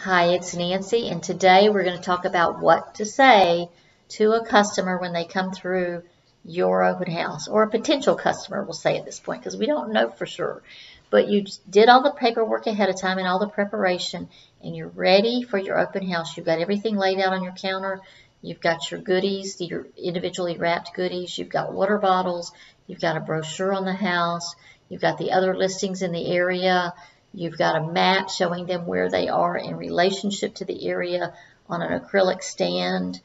Hi, it's Nancy, and today we're going to talk about what to say to a customer when they come through your open house, or a potential customer, we'll say at this point, because we don't know for sure. But you did all the paperwork ahead of time and all the preparation, and you're ready for your open house. You've got everything laid out on your counter. You've got your goodies, your individually wrapped goodies. You've got water bottles. You've got a brochure on the house. You've got the other listings in the area. You've got a map showing them where they are in relationship to the area on an acrylic stand.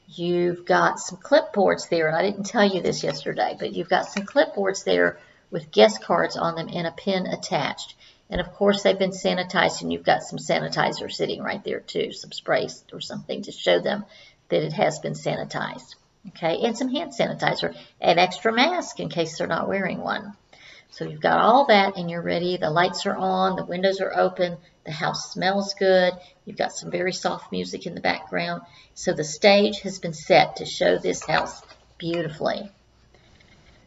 You've got some clipboards there, and I didn't tell you this yesterday, but you've got some clipboards there with guest cards on them and a pen attached. And of course, they've been sanitized, and you've got some sanitizer sitting right there too, some sprays or something to show them that it has been sanitized. Okay, and some hand sanitizer, an extra mask in case they're not wearing one. So you've got all that and you're ready. The lights are on, the windows are open, the house smells good. You've got some very soft music in the background. So the stage has been set to show this house beautifully.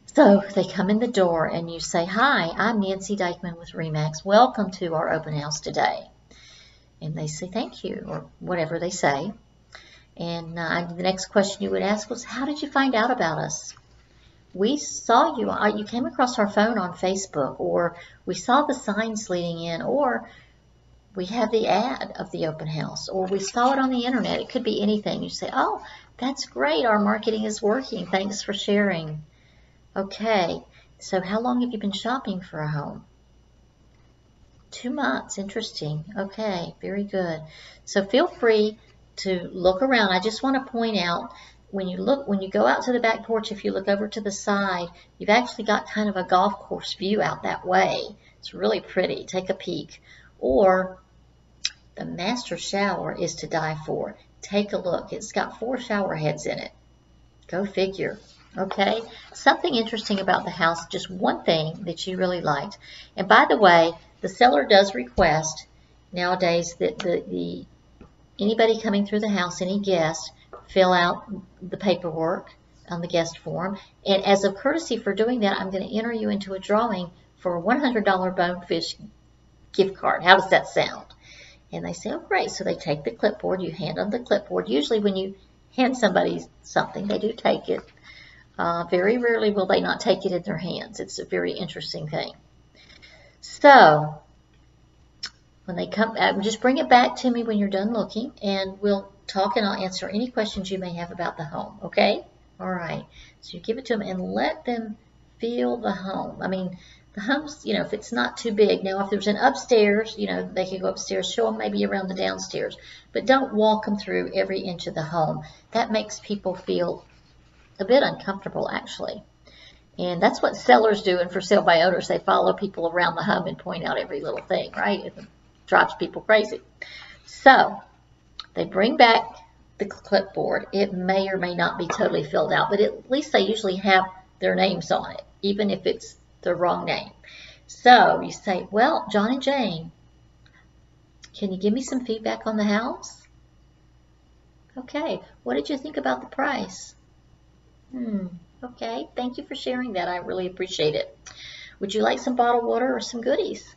So they come in the door and you say, "Hi, I'm Nancy Dykman with RE/MAX. Welcome to our open house today." And they say thank you, or whatever they say. And the next question you would ask was, "How did you find out about us?" "We saw you, you came across our phone on Facebook," or "We saw the signs leading in," or "We have the ad of the open house," or "We saw it on the internet." It could be anything. You say, "Oh, that's great. Our marketing is working. Thanks for sharing." Okay, so how long have you been shopping for a home? 2 months. Interesting. Okay, very good. So feel free to look around. I just want to point out, when you go out to the back porch, if you look over to the side, you've actually got kind of a golf course view out that way. It's really pretty. Take a peek. Or the master shower is to die for. Take a look. It's got 4 shower heads in it. Go figure. Okay? Something interesting about the house, just one thing that you really liked. And by the way, the seller does request nowadays that anybody coming through the house, any guest, fill out the paperwork on the guest form. And as a courtesy for doing that, I'm going to enter you into a drawing for a $100 Bonefish gift card. How does that sound? And they say, "Oh, great." So they take the clipboard. You hand them the clipboard. Usually when you hand somebody something, they do take it. Very rarely will they not take it in their hands. It's a very interesting thing. So when they come, just bring it back to me when you're done looking, and we'll talk and I'll answer any questions you may have about the home, okay? All right. So you give it to them and let them feel the home. I mean, the home's, if it's not too big. Now, if there's an upstairs, they can go upstairs, show them maybe around the downstairs, but don't walk them through every inch of the home. That makes people feel a bit uncomfortable, actually. And that's what sellers do, and for sale by owners, they follow people around the home and point out every little thing, right? It drives people crazy. So they bring back the clipboard. It may or may not be totally filled out, but at least they usually have their names on it, even if it's the wrong name. So you say, "Well, John and Jane, can you give me some feedback on the house?" "Okay. What did you think about the price?" Okay. Thank you for sharing that. I really appreciate it. Would you like some bottled water or some goodies?"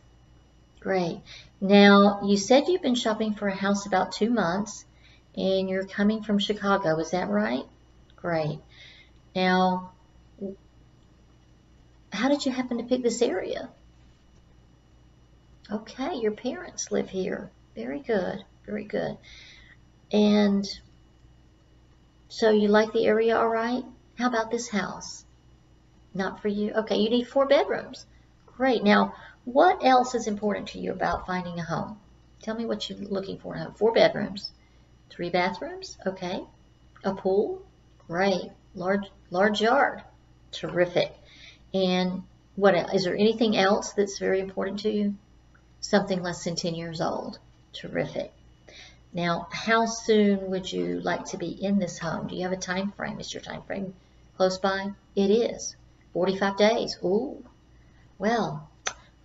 Great. Now, you said you've been shopping for a house about 2 months, and you're coming from Chicago. Is that right? Great. Now, how did you happen to pick this area? Okay, your parents live here. Very good. Very good. And so you like the area all right? How about this house? Not for you? Okay, you need 4 bedrooms. Great. Now, what else is important to you about finding a home? Tell me what you're looking for in a home. 4 bedrooms. 3 bathrooms? Okay. A pool? Great. Large yard. Terrific. And what else? Is there anything else that's very important to you? Something less than 10 years old. Terrific. Now, how soon would you like to be in this home? Do you have a time frame? Is your time frame close by? It is. 45 days. Ooh. Well,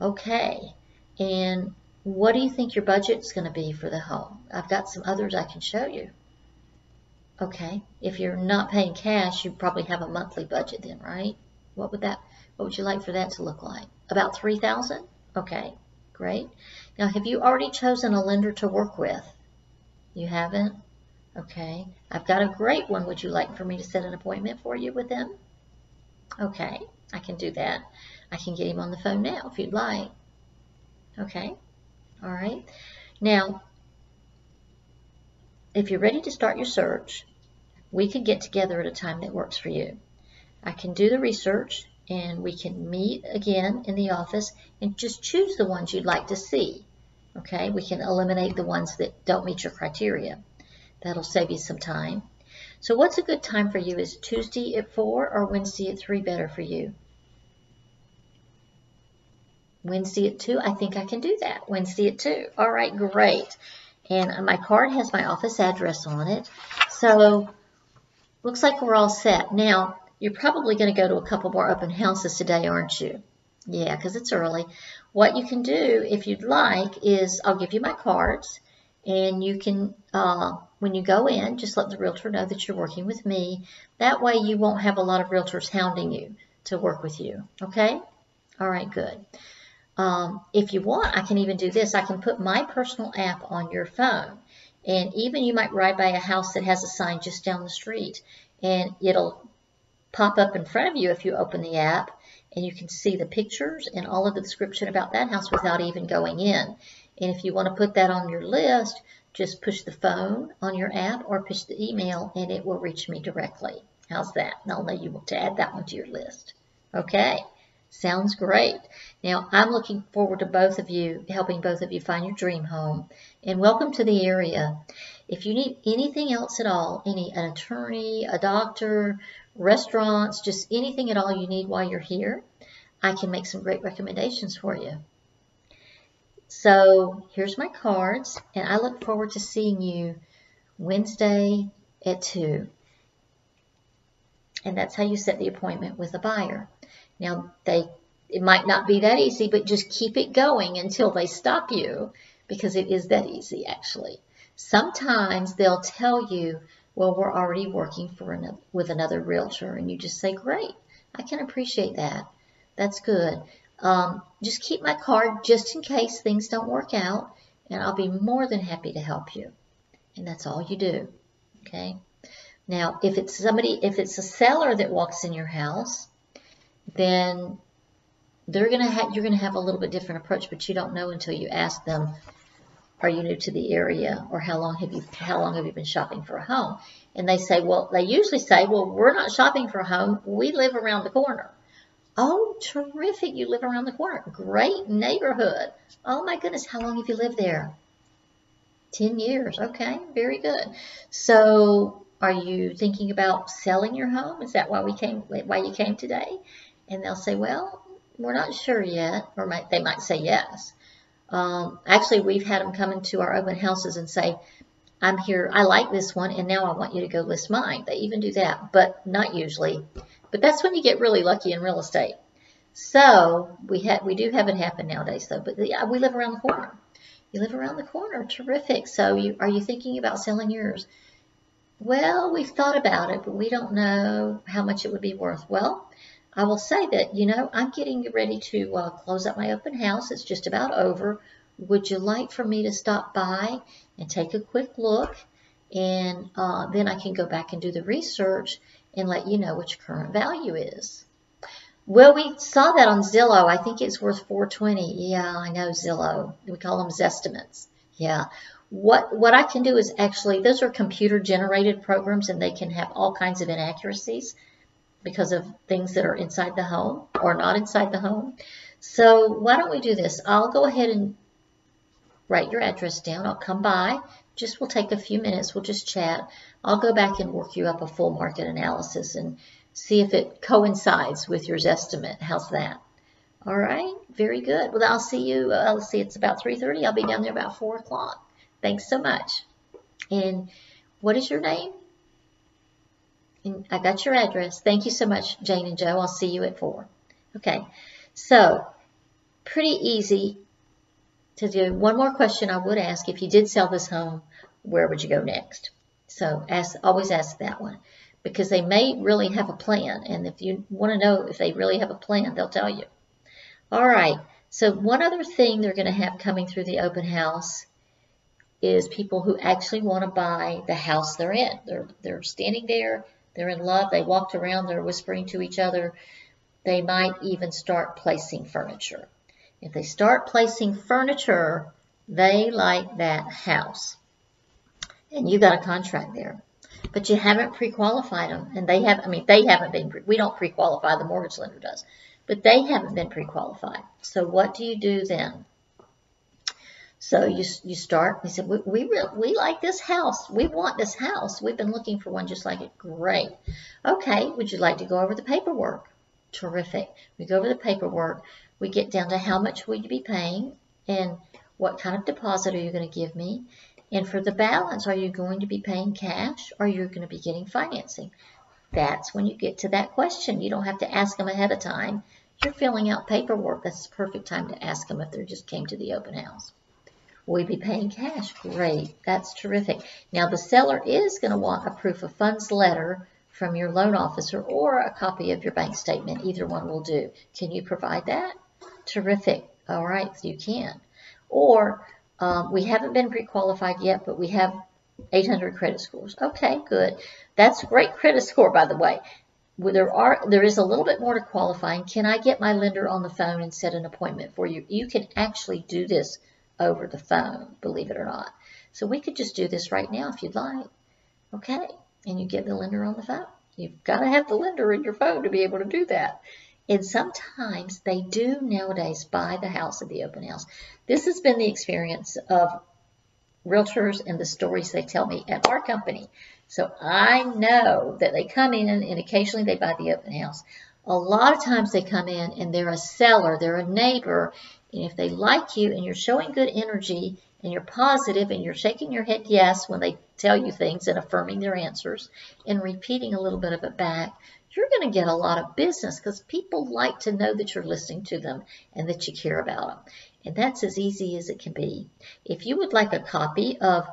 okay. And what do you think your budget's going to be for the home? I've got some others I can show you. Okay. If you're not paying cash, you probably have a monthly budget then, right? What would you like for that to look like? About $3,000? Okay. Great. Now, have you already chosen a lender to work with? You haven't? Okay. I've got a great one. Would you like for me to set an appointment for you with him? Okay, I can do that. I can get him on the phone now if you'd like. Okay, all right. Now, if you're ready to start your search, we could get together at a time that works for you. I can do the research and we can meet again in the office and just choose the ones you'd like to see. Okay, we can eliminate the ones that don't meet your criteria. That'll save you some time. So what's a good time for you? Is Tuesday at 4 or Wednesday at 3 better for you? Wednesday at 2, I think I can do that. Wednesday at 2. All right, great. And my card has my office address on it. So looks like we're all set. Now, you're probably going to go to a couple more open houses today, aren't you? Yeah, because it's early. What you can do, if you'd like, is I'll give you my cards. And you can, when you go in, just let the realtor know that you're working with me. That way you won't have a lot of realtors hounding you to work with you. Okay? All right, good. If you want, I can even do this. I can put my personal app on your phone. And even you might ride by a house that has a sign just down the street. And it'll pop up in front of you if you open the app. And you can see the pictures and all of the description about that house without even going in. And if you want to put that on your list, just push the phone on your app or push the email and it will reach me directly. How's that? And I'll know you want to add that one to your list. Okay, sounds great. Now, I'm looking forward to both of you, helping both of you find your dream home. And welcome to the area. If you need anything else at all, an attorney, a doctor, restaurants, just anything at all you need while you're here, I can make some great recommendations for you. So here's my cards, and I look forward to seeing you Wednesday at 2. And that's how you set the appointment with a buyer. Now, it might not be that easy, but just keep it going until they stop you, because it is that easy, actually. Sometimes they'll tell you, well, we're already working with another realtor, and you just say, great, I can appreciate that. That's good. Just keep my card just in case things don't work out, and I'll be more than happy to help you. And that's all you do, okay? Now, if it's a seller that walks in your house, then you're gonna have a little bit different approach, but you don't know until you ask them, are you new to the area, or how long have you been shopping for a home? And they usually say, well, we're not shopping for a home, we live around the corner. Oh, terrific, you live around the corner. Great neighborhood. Oh my goodness, how long have you lived there? 10 years, okay, very good. So are you thinking about selling your home? Is that why you came today? And they'll say, well, we're not sure yet, or they might say yes. Actually, we've had them come into our open houses and say, I'm here, I like this one, and now I want you to go list mine. They even do that, but not usually. But that's when you get really lucky in real estate. So we do have it happen nowadays, though. But yeah, we live around the corner. You live around the corner, terrific. So are you thinking about selling yours? Well, we've thought about it, but we don't know how much it would be worth. Well, I will say that, I'm getting ready to close up my open house. It's just about over. Would you like for me to stop by and take a quick look? And then I can go back and do the research and let you know what your current value is. Well, we saw that on Zillow. I think it's worth $420. Yeah, I know Zillow. We call them Zestimates. Yeah. What I can do is actually, those are computer generated programs, and they can have all kinds of inaccuracies because of things that are inside the home or not inside the home. So why don't we do this? I'll go ahead and write your address down. I'll come by. We'll take a few minutes. We'll just chat. I'll go back and work you up a full market analysis and see if it coincides with your estimate. How's that? All right. Very good. Well, I'll see you. Let's see. It's about 3:30. I'll be down there about 4 o'clock. Thanks so much. And what is your name? And I got your address. Thank you so much, Jane and Joe. I'll see you at 4. Okay. So pretty easy to do. One more question I would ask: if you did sell this home, where would you go next? So always ask that one, because they may really have a plan. And if you want to know if they really have a plan, they'll tell you. All right. So one other thing they're going to have coming through the open house is people who actually want to buy the house they're in. They're standing there, they're in love, they walked around, they're whispering to each other. They might even start placing furniture. If they start placing furniture, they like that house. And you got a contract there. But you haven't pre-qualified them. And they haven't been, we don't pre-qualify, the mortgage lender does. But they haven't been pre-qualified. So what do you do then? So you start, you said, we like this house. We want this house. We've been looking for one just like it. Great. Okay, would you like to go over the paperwork? Terrific. We go over the paperwork. We get down to how much will you be paying and what kind of deposit are you going to give me? And for the balance, are you going to be paying cash or are you going to be getting financing? That's when you get to that question. You don't have to ask them ahead of time. You're filling out paperwork. That's the perfect time to ask them if they just came to the open house. Will you be paying cash? Great. That's terrific. Now, the seller is going to want a proof of funds letter from your loan officer or a copy of your bank statement. Either one will do. Can you provide that? Terrific. All right, you can. Or we haven't been pre-qualified yet, but we have 800 credit scores. Okay, good. That's a great credit score, by the way. There is a little bit more to qualifying. Can I get my lender on the phone and set an appointment for you? You can actually do this over the phone, believe it or not. So we could just do this right now if you'd like. Okay, and you get the lender on the phone. You've got to have the lender in your phone to be able to do that. And sometimes they do nowadays buy the house at the open house. This has been the experience of realtors and the stories they tell me at our company. So I know that they come in and occasionally they buy the open house. A lot of times they come in and they're a seller, they're a neighbor, and if they like you and you're showing good energy and you're positive and you're shaking your head yes when they tell you things and affirming their answers and repeating a little bit of it back, you're going to get a lot of business because people like to know that you're listening to them and that you care about them. And that's as easy as it can be. If you would like a copy of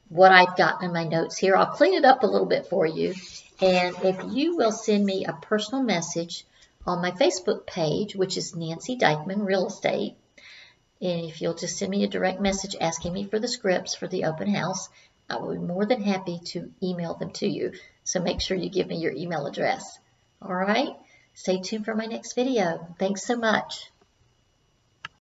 what I've got in my notes here, I'll clean it up a little bit for you. And if you will send me a personal message on my Facebook page, which is Nancy Dykman Real Estate, and if you'll just send me a direct message asking me for the scripts for the open house, I would be more than happy to email them to you. So make sure you give me your email address. All right? Stay tuned for my next video. Thanks so much.